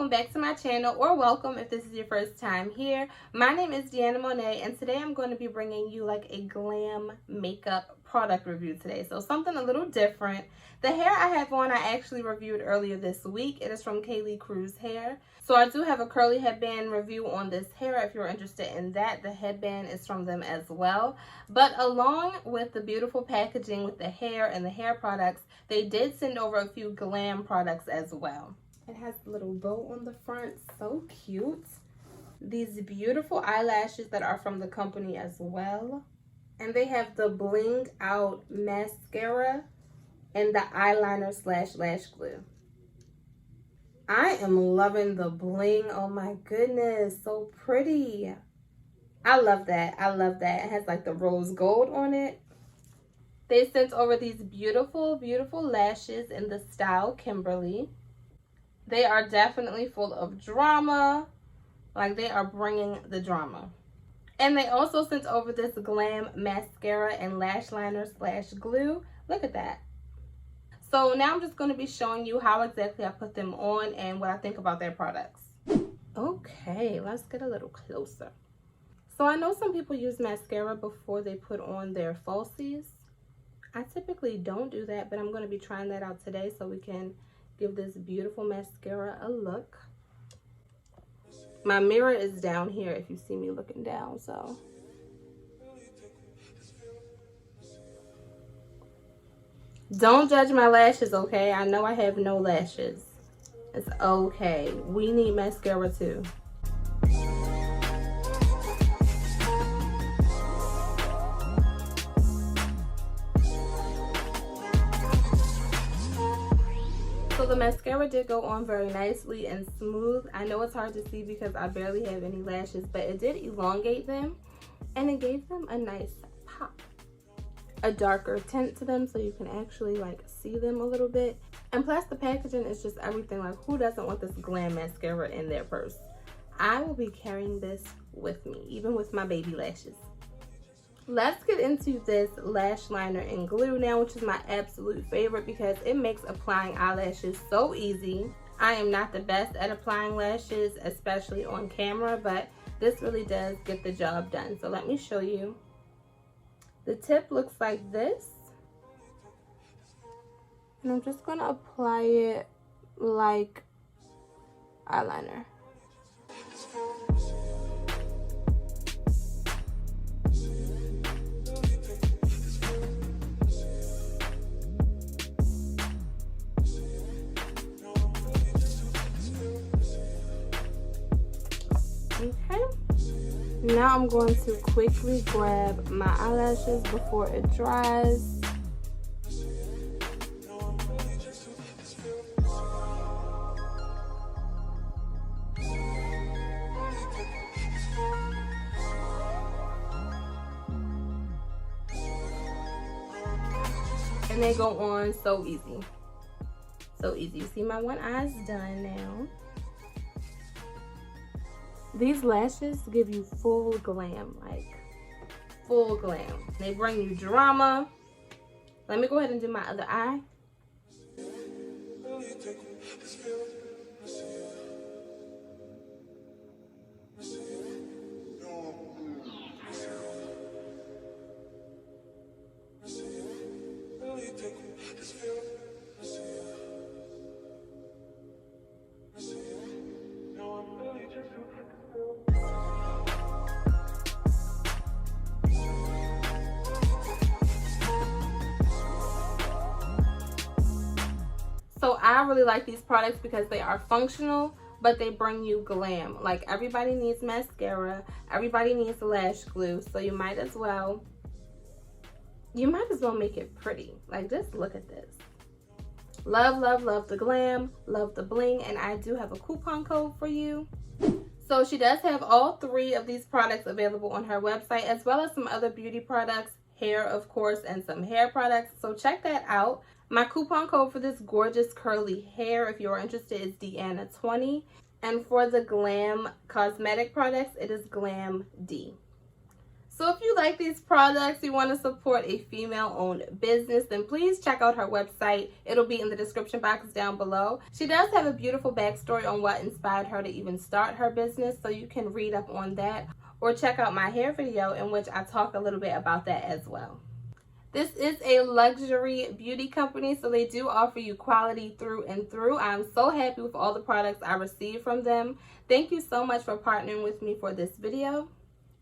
welcome back to my channel, or welcome if this is your first time here. My name is Deanna Monet, and today I'm going to be bringing you like a glam makeup product review today. So something a little different. The hair I have on I actually reviewed earlier this week. It is from Kaylee Cruz hair. So I do have a curly headband review on this hair if you're interested in that. The headband is from them as well. But along with the beautiful packaging with the hair and the hair products, they did send over a few glam products as well. It has a little bow on the front, so cute. These beautiful eyelashes that are from the company as well. And they have the blinged out mascara and the eyeliner slash lash glue. I am loving the bling. Oh my goodness, so pretty. I love that. I love that. It has like the rose gold on it. They sent over these beautiful, beautiful lashes in the style Kimberly. They are definitely full of drama. Like, they are bringing the drama. And they also sent over this Glam mascara and lash liner slash glue. Look at that. So now I'm just going to be showing you how exactly I put them on and what I think about their products. Okay, let's get a little closer. So I know some people use mascara before they put on their falsies. I typically don't do that, but I'm going to be trying that out today so we can give this beautiful mascara a look. My mirror is down here if you see me looking down, so. Don't judge my lashes, okay? I know I have no lashes. It's okay. We need mascara too. So the mascara did go on very nicely and smooth. I know it's hard to see because I barely have any lashes, but it did elongate them and it gave them a nice pop. A darker tint to them so you can actually like see them a little bit. And plus the packaging is just everything. Like, who doesn't want this Glam mascara in their purse? I will be carrying this with me, even with my baby lashes. Let's get into this lash liner and glue now, which is my absolute favorite because it makes applying eyelashes so easy. I am not the best at applying lashes, especially on camera, but this really does get the job done. So let me show you. The tip looks like this. And I'm just going to apply it like eyeliner. Okay, now I'm going to quickly grab my eyelashes before it dries. And they go on so easy. So easy. You see my one eye's done now. These lashes give you full glam, like full glam. They bring you drama. Let me go ahead and do my other eye. So I really like these products because they are functional, but they bring you glam. Like, everybody needs mascara, everybody needs lash glue, so you might as well make it pretty. Like, just look at this. Love, love, love the glam, love the bling, and I do have a coupon code for you. So she does have all 3 of these products available on her website, as well as some other beauty products, hair of course, and some hair products. So check that out. My coupon code for this gorgeous curly hair, if you're interested, is Deanna20. And for the Glam cosmetic products, it is GlamD. So if you like these products, you want to support a female-owned business, then please check out her website. It'll be in the description box down below. She does have a beautiful backstory on what inspired her to even start her business, so you can read up on that or check out my hair video in which I talk a little bit about that as well. This is a luxury beauty company, so they do offer you quality through and through. I'm so happy with all the products I received from them. Thank you so much for partnering with me for this video.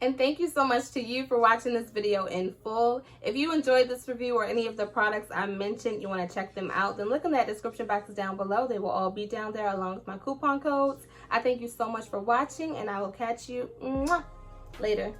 And thank you so much to you for watching this video in full. If you enjoyed this review or any of the products I mentioned, you want to check them out, then look in that description box down below. They will all be down there along with my coupon codes. I thank you so much for watching, and I will catch you later.